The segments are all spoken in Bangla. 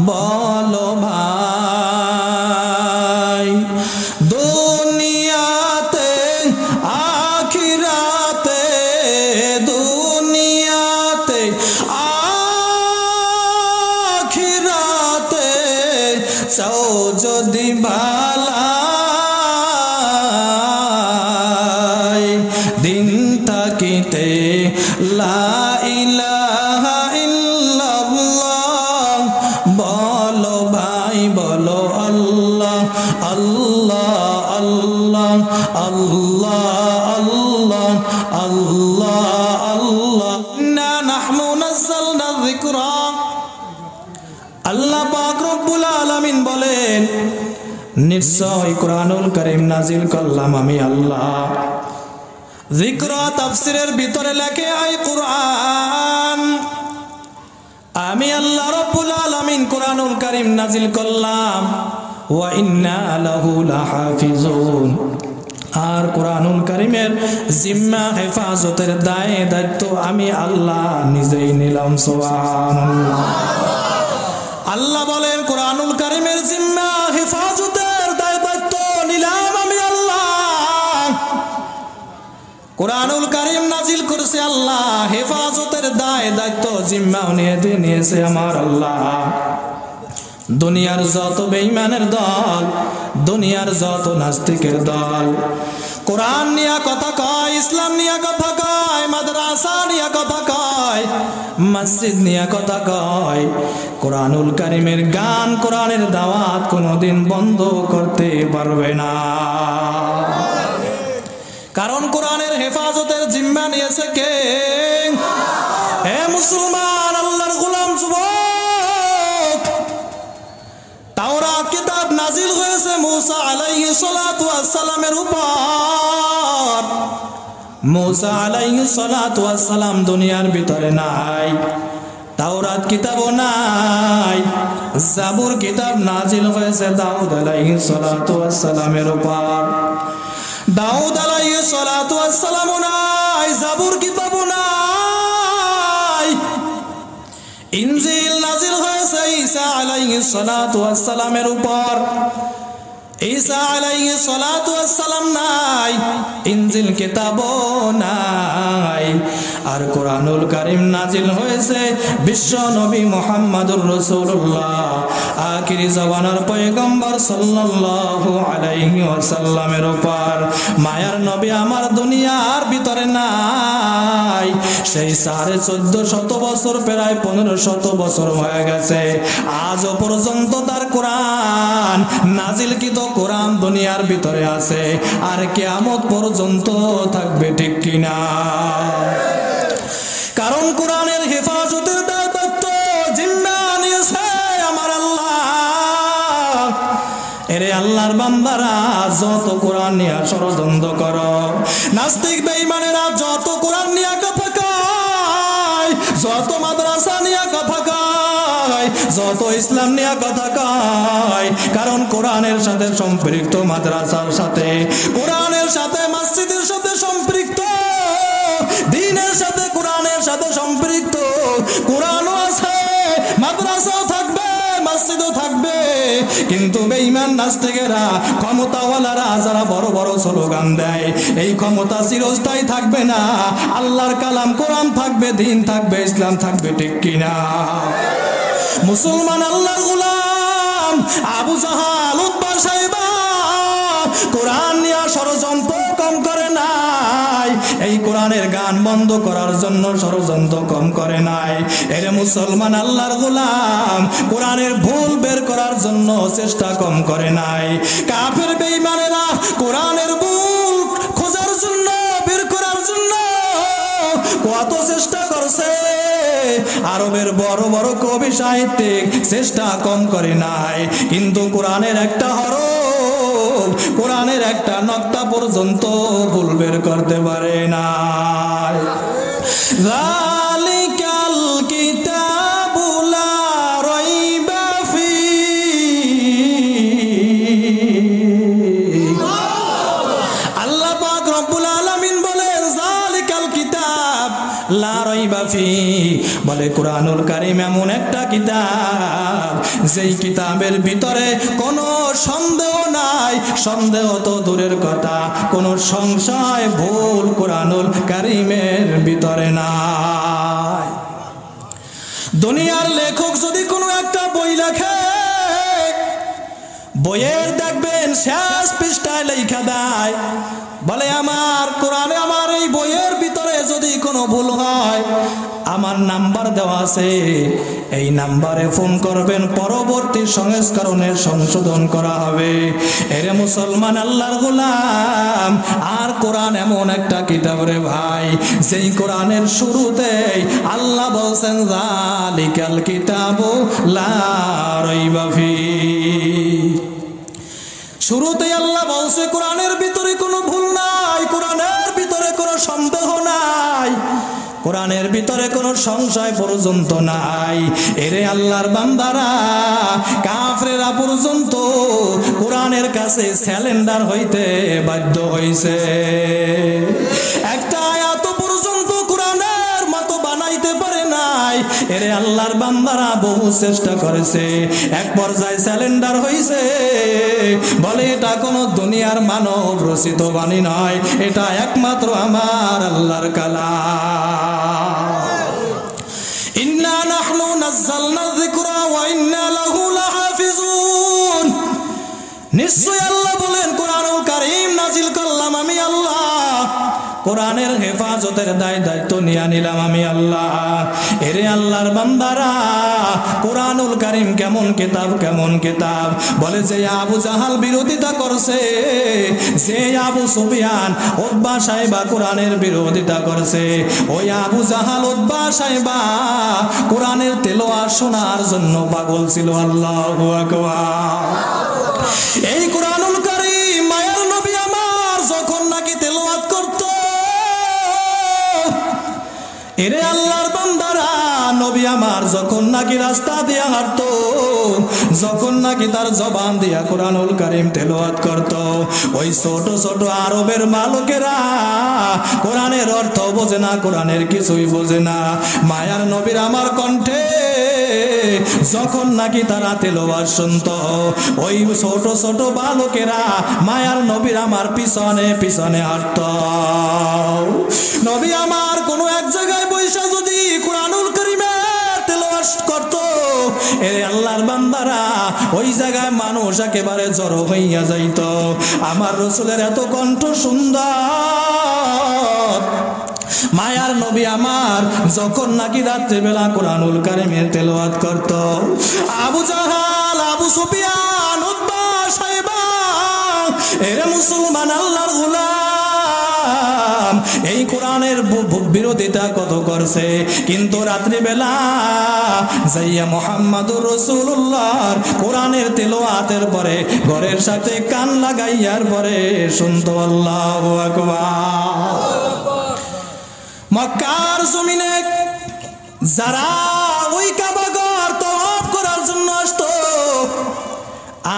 বলো ভাই দুনিয়াতে আখিরাতে দুনিয়াতে আখিরাতে চাও যদি ভালাই দিন থাকিতে লা ইলাহা ইল্লাল্লাহ বলো ভাই বলো আল্লাহ আল্লাহ আল্লাহ আল্লাহ আল্লাহ আল্লাহ আল্লাহ ইন্না নাহনু নাযালনা যিকরা আল্লাহ পাক রব্বুল আলামিন বলেন নিশ্চয় কুরআনুল কারীম নাজিল করলাম আমি আল্লাহ যিকর তাফসীরের ভিতরে লেখে আই কুরআন আমি আল্লাহ রব্বুল আলামিন কুরআনুল কারীম নাজিল করলাম ওয়া ইন্না লাহু লাহাফিজুন আর কুরআনুল কারীমের জিম্মা হেফাজতের দায়িত্ব আমি আল্লাহ নিজেই নিলাম সুবহানাল্লাহ আল্লাহ বলেন কুরআনুল কারীমের জিম্মা হেফাজতের দায়িত্ব নিলাম আমি আল্লাহ কুরআনুল কারীম নাজিল করেছে আল্লাহ হেফাজতের দায়িত্ব জিম্মা নিয়েছে আমার আল্লাহ দুনিয়ার যত বেঈমানের দল দুনিয়ার যত নাস্তিকের দল কোরআন নিয়ে কথা কয় ইসলাম নিয়ে কথা কয় মাদ্রাসা নিয়ে কথা কয় মসজিদ নিয়ে কথা কয় কুরআনুল কারীমের গান কোরআনের দাওয়াত কোনোদিন বন্ধ করতে পারবে না কারণ কোরআনের হেফাজতের জিম্মা নিয়েছে কে হে মুসলমান আল্লাহর গোলাম যুবক তাওরাত কিতাব নাজিল হয়েছে মুসা আলাইহিস সালাতু ওয়াস সালামের উপর মুসা আলাইহিস সালাতু ওয়াস সালাম দুনিয়ার ভিতরে নাই তাওরাত কিতাবও নাই জাবুর কিতাব নাজিল হয়েছে দাউদ আলাইহিস সালাতু ওয়াস সালামের উপর দাউদ আলাইহিস সালাতু ওয়াস সালাম নাই জাবুর কিতাব নাই ইনজিল নাজিল হয়েছে ঈসা আলাইহিস সালাতু ওয়াস সালামের উপর ঈসা আলাইহিস সালাতু ওয়াস সালাম নাই ইনজিল কিতাবও নাই আর কুরআনুল কারীম নাজিল হয়েছে বিশ্ব নবী মুহাম্মদুর রাসূলুল্লাহ আখিরি জামানার পয়গম্বর সাল্লাল্লাহু আলাইহি ওয়াসাল্লামের উপর মায়ার নবী আমার দুনিয়ার ভিতরে নাই সেই 1450 বছর প্রায় 1500 বছর হয়ে গেছে আজও পর্যন্ত তার কোরআন নাজিলকৃত কোরআন দুনিয়ার ভিতরে আছে আর কিয়ামত পর্যন্ত থাকবে ঠিক কিনা কারণ কোরআনের হেফাজতের দায়িত্ব জিম্মা নিয়েছে আমার আল্লাহ এরে আল্লাহর বান্দারা যত কোরআন নিয়ে ষড়যন্ত্র করো নাস্তিক বেঈমানেরা যত কোরআন নিয়ে কথা কয় যত মাদ্রাসা নিয়ে কথা কয় যত ইসলাম নিয়ে কথা কয় কারণ কোরআনের সাথে সম্পৃক্ত মাদ্রাসার সাথে কোরআনের সাথে মসজিদের সাথে সম্পৃক্ত দ্বীনের সাথে কোরআনের সাথে সম্পৃক্ত কোরআনও আছে মাদ্রাসাও থাকবে মসজিদও থাকবে কিন্তু বেঈমান নাস্তিকেরা ক্ষমতাওয়ালারা যারা বড় বড় স্লোগান দেয় এই ক্ষমতা চিরস্থায়ী থাকবে না আল্লাহর কালাম কোরআন থাকবে দ্বীন থাকবে ইসলাম থাকবে ঠিক কিনা মুসলমান আল্লাহর গোলাম আবু জাহাল উতবা সাইবা কোরআন নিয়ে ষড়যন্ত্র কম করে নাই এই কোরআনের গান বন্ধ করার জন্য ষড়যন্ত্র কম করে নাই এর মুসলমান আল্লাহর গোলাম কোরআনের ভুল বের করার জন্য চেষ্টা কম করে নাই কাফের বেঈমানেরা কোরআনের ভুল খোঁজার জন্য বের করার জন্য কত চেষ্টা করছে আরবের বড় বড় কবি সাহিত্যিক চেষ্টা কম করে নাই কিন্তু কোরআনের একটা হরফ কোরআনের একটা নক্তা পর্যন্ত ভুল বের করতে পারে না যালিকাল কিতাবু লা রাইবা ফীহি আল্লাহ পাক রব্বুল আলামিন বলেন যালিকাল কিতাব লা রাইবা ফীহি বলে কুরআনুল কারীম এমন একটা কিতাব যেই কিতাবের ভিতরে কোনো সন্দেহ নাই, সন্দেহ তো দূরের কথা, কোনো সংশয় ভুল কুরআনুল কারীমের ভিতরে নাই। দুনিয়ার লেখক যদি কোনো একটা বই লেখে, বইয়ের দেখবেন শেষ পৃষ্ঠায় লেখা দেয়, বলে আমার কোরআনে আমার এই বইয়ের ভিতরে যদি কোনো ভুল হয় আমার নাম্বার দেওয়া আছে, এই নাম্বারে ফোন করবেন, পরবর্তী সংস্করণে সংশোধন করা হবে। এরে মুসলমান আল্লাহর গোলাম, আর কোরআন এমন একটা কিতাব রে ভাই, যেই কোরআনের শুরুতেই আল্লাহ বলছেন যালিকাল কিতাবু লা রাইবা ফীহ। শুরুতেই আল্লাহ বলছে কোরআনের ভিতরে কোনো ভুল নাই, কোরআনের ভিতরে কোনো সন্দেহ নাই, কোরআনের ভিতরে কোনো সংশয় পর্যন্ত নাই। এরে আল্লাহর বান্দারা, কাফেররা পর্যন্ত কোরআনের কাছে স্যালেন্ডার হইতে বাধ্য হইছে। একটা আয়াত পর্যন্ত কোরআনের মতো বানাইতে পারে নাই। এরে আল্লাহর বান্দারা বহু চেষ্টা করেছে, এক পর্যায়ে স্যালেন্ডার হইছে, বলে এটা কোনো দুনিয়ার মানব রচিত বাণী নয়, এটা একমাত্র আমার আল্লাহর কালাম। ইন্না নাহনু নাযালনা যিকরা ওয়া ইন্না লাহু লাহাফিজুন। নিশ্চয় আল্লাহ বলেন কোরআনুল কারীম নাজিল করলাম আমি আল্লাহ, কোরআনের হেফাজতের দায়িত্ব নিয়ে নিলাম আমি আল্লাহ। এরে আল্লাহর বান্দারা, কোরআনুল কারীম কেমন কিতাব, কেমন কিতাব, বলে যে আবু জাহাল বিরোধিতা করছে, যে আবু সুফিয়ান উতবা সাহেবা কোরআনের বিরোধিতা করছে, ওই আবু জাহাল উতবা সাহেবা কোরআনের তেলাওয়াত শোনার জন্য পাগল ছিল। আল্লাহু আকবার। এই কোরআনুল কারীম মায়ার নবী আমার যখন নাকি তেলাওয়াত করত, এরে আল্লাহর বান্দারা, নবী আমার যখন নাকি রাস্তা দিয়া হাঁটতো, যখন নাকি তার জবান দিয়া কোরআনুল কারীম তেলাওয়াত করত, ওই ছোট ছোট আরবের মালকেরা কোরআনের অর্থ বোঝে না, কোরআনের কিছুই বোঝে না। মায়ার নবীর আমার কণ্ঠে যখন নাকি তারা তেলাওয়াত শুনত, ওই ছোট ছোট বালকেরা মায়ার নবীর আমার পিছনে পিছনে হাঁটত। নবী আমার কোনো এক জায়গায় বৈশা যদি কোরআনুল কারীমের তেলাওয়াত করত, এরে আল্লাহর বান্দারা, ওই জায়গায় মানুষ একেবারে জড়ো হইয়া যাইত। আমার রাসূলের এত কণ্ঠ সুন্দর, মায়ার নবী আমার যখন নাকি রাত্রিবেলা কোরআনুল কারীমের তেলাওয়াত করত, আবু জাহাল, আবু সুফিয়ান, উতবা সাহেবা, এরে মুসলমান আল্লাহর গোলাম, এই কোরআনের বিরোধিতা কত করছে, কিন্তু রাত্রিবেলা যাইয়া মুহাম্মাদুর রাসূলুল্লাহর কোরআনের তেলাওয়াতের পরে ঘরের সাথে কান লাগাইয়ার পরে শুনতো। আল্লাহু আকবার। মক্কার জমিনে যারা ওই কাবাঘর তওয়াফ করার জন্য আসতো,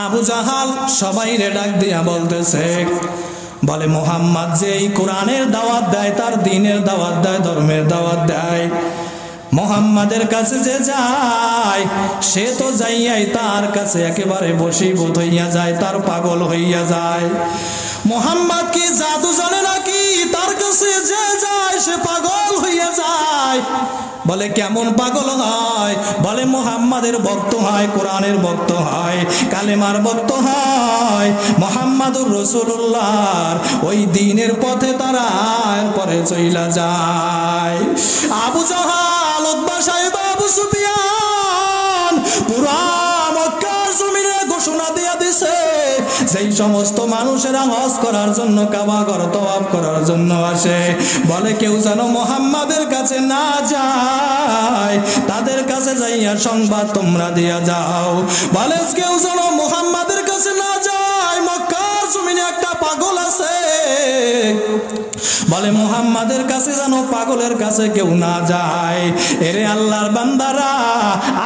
আবু জাহাল সবাইরে ডাক দিয়া বলতেছে, বলে মুহাম্মদ যে এই কোরআনের দাওয়াত দেয়, তার দ্বীনের দাওয়াত দেয়, ধর্মের দাওয়াত দেয়, মুহাম্মাদের কাছে যে যায় সে তো যাইয়াই তার কাছে একেবারে বশীভূত হইয়া যায়, তার পাগল হইয়া যায়। মুহাম্মদ কি জাদু জানে নাকি? তার কাছে যে যায় সে পাগল হইয়া যায়। বলে কেমন পাগল হয়? বলে মুহাম্মাদের ভক্ত হয়, কোরআনের ভক্ত হয়, কালেমার ভক্ত হয়, মুহাম্মাদুর রাসূলুল্লাহর ওই দ্বীনের পথে তারা পরে চইলা যায়। আবু জাহাল, উতবা সাহেব, আবু সুফিয়ান পুরা মক্কার জমিনে ঘোষণা দিয়া দিছে, যেই সমস্ত মানুষেরা হজ করার জন্য, কাবা ঘর তওয়াফ করার জন্য আসে, বলে কেউ যেন মুহাম্মাদের কাছে না যায়, তাদের কাছে যাইয়া সংবাদ তোমরা দিয়া যাও। বলে কেউ যেন মুহাম্মাদের কাছে না যায়, মক্কার জমিনে একটা পাগল আছে, বলে মুহাম্মাদের কাছে যেন পাগলের কাছে কেউ না যায়। এরে আল্লাহর বান্দারা,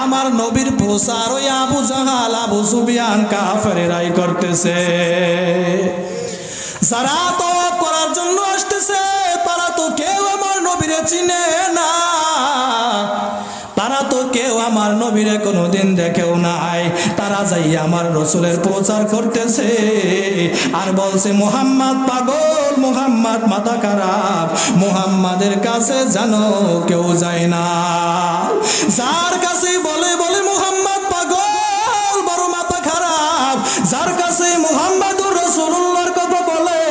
আমার নবীর প্রচার ওই আবু জাহাল, আবু সুফিয়ান কাফেরেরাই করতেছে। যারা তওয়াফ করার জন্য আসতেছে তারা তো কেউ আমার নবীরে চিনে না, তো কেউ আমার নবীরে কোনোদিন দেখেও নাই, তারা যাই আমার রসুলের প্রচার করতেছে আর বলছে মুহাম্মদ পাগল, মুহাম্মদ মাথা খারাপ, মুহাম্মাদের কাছে জানো কেউ যায় না। যার কাছে বলে বলে মুহাম্মদ পাগল, বড় মাথা খারাপ, যার কাছে মুহাম্মদুর রাসূলুল্লাহর কথা বলে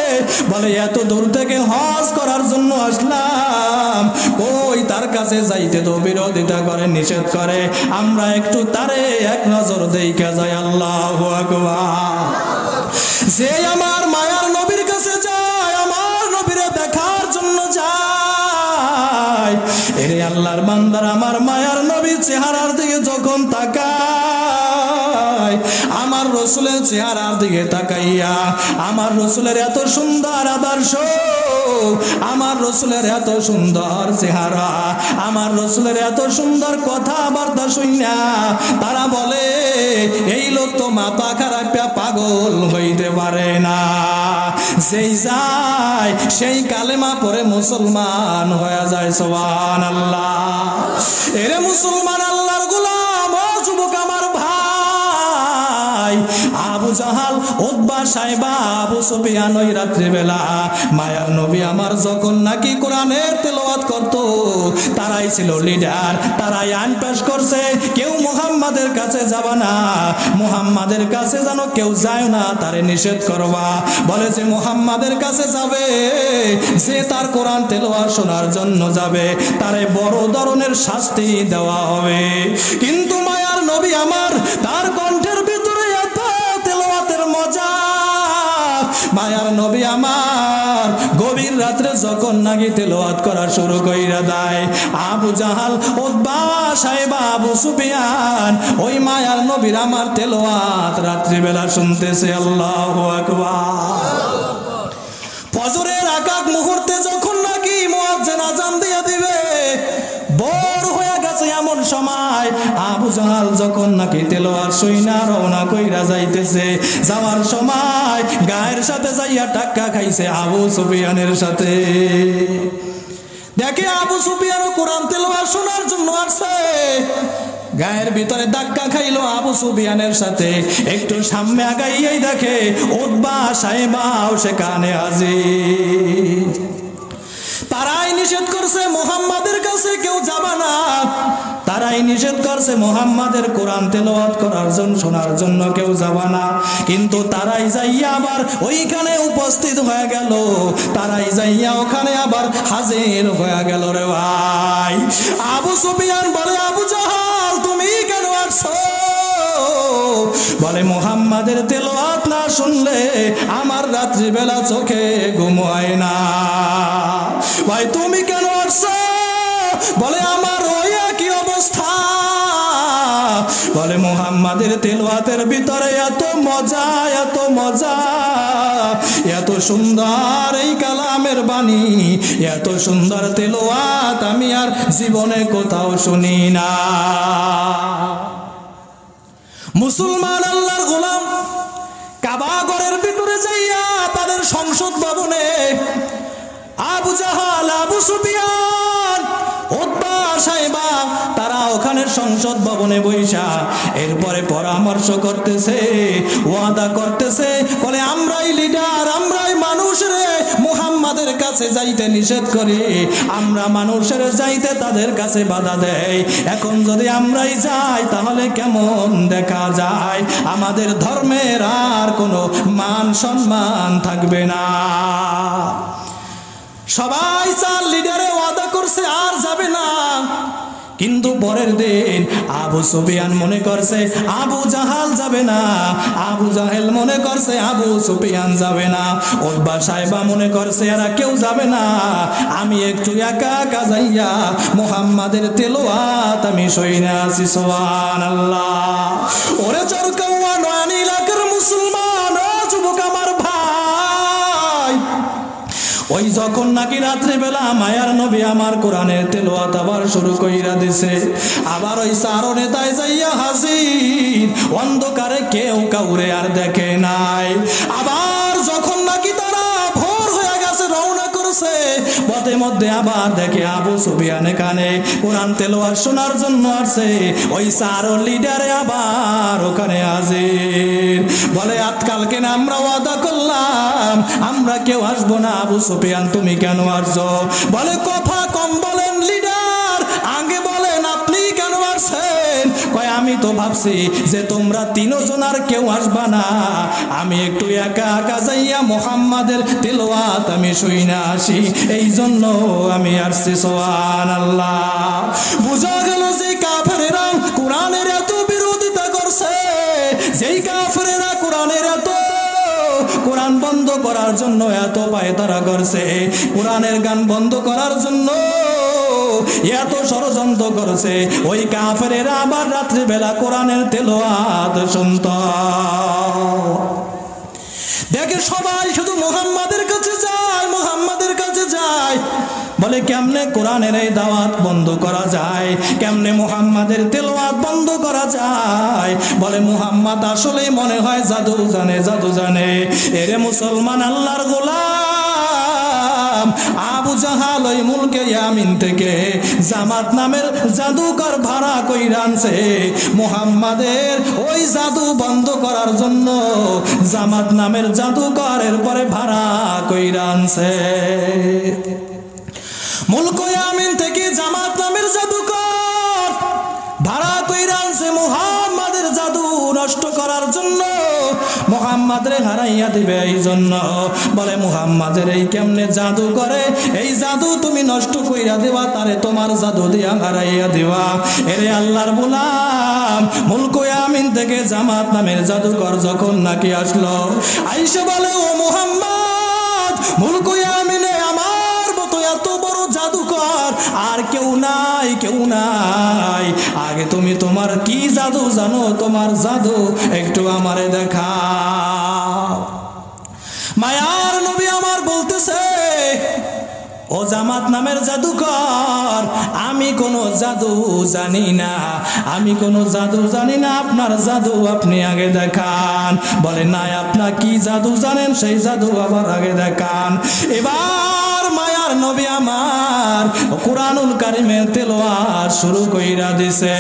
বলে এত দূর থেকে হজ করার জন্য আসলাম, ওই তার কাছে যাইতে তো বিরোধিতা করে, নিষেধ করে। আমরা একটু তারে এক নজর দেইখা যাই। আল্লাহু আকবার। যে আমার মায়ার নবীর কাছে যায়, আমার নবীরে দেখার জন্য যায়, এরে আল্লাহর বান্দার আমার মায়ার নবীর চেহারার দিকে যখন তাকায়, আমার রসুলের চেহারার দিকে তাকাইয়া আমার রসুলের এত সুন্দর আদর্শ, আমার রসুলের এত সুন্দর চেহারা, আমার রসুলের এত সুন্দর কথাবার্তা শুনিয়া তারা বলে এই লোক তো মাথা খারাপ পাগল হইতে পারে না। যেই যায় সেই কালেমা পড়ে মুসলমান হয়ে যায়। সুবহানাল্লাহ। এরে মুসলমান আল্লাহর গোলাম, ও যুবক আমার ভাই, আবু জাহাল, উতবা, সাইবা, আবু সুফিয়ান ওই রাত্রিবেলা মায়ার নবী আমার যখন নাকি কোরআনের তেলাওয়াত করত, তারাই ছিল লিডার, তারাই আইন পাশ করছে, কেউ মুহাম্মাদের কাছে যাবা না, মুহাম্মাদের কাছে যেন কেউ যায় না, তারে নিষেধ করবা। বলে যে মুহাম্মাদের কাছে যাবে, যে তার কোরআন তেলাওয়াত শোনার জন্য যাবে, তারে বড় ধরনের শাস্তি দেওয়া হবে। কিন্তু মায়ার নবী আমার, তার কণ্ঠের ভিতরে এত তেলাওয়াতের মজা, মায়ার নবী আমার গভীর রাত্রে যখন নাকি তেলাওয়াত করা শুরু কইরা দেয়, আবু জাহাল, উতবা, সাইবা, আবু সুফিয়ান ওই মায়ার নবীর আমার তেলাওয়াত রাত্রিবেলা শুনতেছে। আল্লাহু আকবার। ফজরের আকাক মুহূর্তে যখন নাকি মুয়াজ্জিন আযান দিয়ে দিবে, বড় হয়ে গেছে এমন সময় আবু জাহাল যখন নাকি তেলাওয়াত শুইনা রওনা কইরা যাইতেছে, যাওয়ার সময় গায়ের সাথে যাইয়া টাক্কা খাইছে আবু সুফিয়ানের সাথে। দেখে আবু সুফিয়ানও কোরআন তেলাওয়াত শোনার জন্য আসছে, গায়ের ভিতরে ধাক্কা খাইলো আবু সুফিয়ানের সাথে। একটু সামনে আগাইয়াই দেখে উতবা, সাইবাও সেখানে হাজির। তারাই নিষেধ করছে মুহাম্মাদের কাছে কেউ যাবা না, তারাই নিষেধ করছে মুহাম্মাদের কোরআন তেলাওয়াত করার জন্য, শোনার জন্য কেউ যাবা না। কিন্তু তারাই যাইয়া আবার ওইখানে উপস্থিত হয়ে গেল, তারাই যাইয়া ওখানে আবার হাজির হয়ে গেল। রে ভাই, আবু সুফিয়ান বলে আবু জাহাল তুমি কেন আসছো? বলে মুহাম্মাদের তেলাওয়াত না শুনলে আমার রাত্রিবেলা চোখে ঘুম হয় না। ভাই তুমি কেন আসছো? বলে আমার ওই একই অবস্থা। বলে মুহাম্মাদের তেলাওয়াতের ভিতরে এত মজা, এত মজা, এত সুন্দর এই কালামের বাণী, এত সুন্দর তেলাওয়াত আমি আর জীবনে কোথাও শুনি না। মুসলমান আল্লাহর গোলাম কাবা ঘরের ভিতরে যাইয়া তাদের সংসদ ভবনে আবু জাহাল, আবু সুফিয়ান, উতবা, সাইবা তারা ওখানে সংসদ ভবনে বৈশা এরপরে পরামর্শ করতেছে, ওয়াদা করতেছে, বলে আমরাই লিডার, আমরাই মানুষরে মুহাম্মাদের কাছে যাইতে নিষেধ করি, আমরা মানুষের যাইতে তাদের কাছে বাধা দেয়। এখন যদি আমরাই যাই তাহলে কেমন দেখা যায়, আমাদের ধর্মের আর কোনো মান সম্মান থাকবে না। সবাই চার লিডারে ওয়াদা করছে আর যাবে না। কিন্তু পরের দিন আবু সুফিয়ান মনে করছে আবু জাহাল যাবে না, আবু জাহেল মনে করছে আবু সুফিয়ান যাবে না, উতবা, সাইবা মনে করছে এরা কেউ যাবে না, আমি একটু একা একা যাইয়া মুহাম্মাদের তেলাওয়াত আমি শুইনা আছি। সুবহানাল্লাহ। ওরে চরকাওয়া নয়ন এলাকার মুসলমান, ও যুবক আমার ভাই, ওই যখন নাকি রাত্রিবেলা মায়ার নবী আমার কোরআনের তেলাওয়াত আবার শুরু কইরা দিছে, আবার ওই চারো নেতায় যাইয়া হাজির, অন্ধকারে কেউ কাউরে আর দেখে নাই। আবার যখন নাকি তারা ভোর হয়ে গেছে রওনা করছে, পথে মধ্যে আবার দেখে আবু সুফিয়ান এখানে কোরআন তেলাওয়াত শোনার জন্য আসছে। ওই চারো লিডারে আবার ওখানে হাজির। বলে আজকালকে না আমরা ওয়াদা করলাম আমরা কেউ আসবো না, আবু সুফিয়ান তুমি কেন আসছো? বলে কথা কম বলেন লিডার, আগে বলেন আপনি কেন আসছেন? কয় আমি তো ভাবছি যে তোমরা তিনজন আর কেউ আসবা না, আমি একটু একা একা যাইয়া মুহাম্মাদের তেলাওয়াত আমি শুইনা আসি, এই জন্য আমি আসছি। সুবহানাল্লাহ। বুঝা গেল যে কাফেরেরা কোরআনের এত বিরোধিতা করছে, যেই কাফেরেরা কোরআনের এত কোরআন বন্ধ করার জন্য এত পায়তারা করছে, কোরআনের গান বন্ধ করার জন্য এত ষড়যন্ত্র করছে, ওই কাফেরেরা আবার রাত্রিবেলা কোরআনের তেলাওয়াত শুনত। দেখে সবাই শুধু মুহাম্মাদের কাছে যায়, মুহাম্মাদের কাছে যায়। বলে কেমনে কোরআনের এই দাওয়াত বন্ধ করা যায়, কেমনে মুহাম্মাদের তেলাওয়াত বন্ধ করা যায়? বলে মুহাম্মদ আসলে মনে হয় জাদু জানে, জাদু জানে। এরে মুসলমান আল্লাহর গোলাম, আবু জাহাল ওই মুলকে ইয়ামিন থেকে জামাত নামের জাদুকর ভাড়া কইরা আনছে মুহাম্মাদের ওই জাদু বন্ধ করার জন্য। জামাত নামের জাদুকরের পরে ভাড়া কইরা আনছে। মুলক ইয়ামিন থেকে জামাত নামের জাদুকর ভাড়া কইরা আনছে মুহাম্মাদের জাদু নষ্ট করার জন্য, মুহাম্মাদরে হারাইয়া দিবে এই জন্য। বলে মুহাম্মাদের এই কেমনে জাদু করে, এই জাদু তুমি নষ্ট কইরা দিবা, তারে তোমার জাদু দিয়া হারাইয়া দিবা। এরে আল্লাহর গোলাম, মুলক ইয়ামিন থেকে জামাত নামের জাদুকর যখন নাকি আসলো, আইসা বলে ও মুহাম্মদ, মুলক ইয়ামিনে আমার মতো এত বড় জাদুকর আর কেউ নাই, কেউ নাই। আগে তুমি তোমার কি জাদু জানো, তোমার জাদু একটু আমারে দেখাও। মায়ার নবী আমার বলতেছে, ও জামাত নামের জাদুকর, আমি কোনো জাদু জানি না, আমি কোনো জাদু জানি না, আপনার জাদু আপনি আগে দেখান। বলে না, আপনার কি জাদু জানেন সেই জাদু আবার আগে দেখান। এবার মায়ার নবী আমার কোরআনুল কারিমের তেলাওয়াত শুরু কইরা দিছে।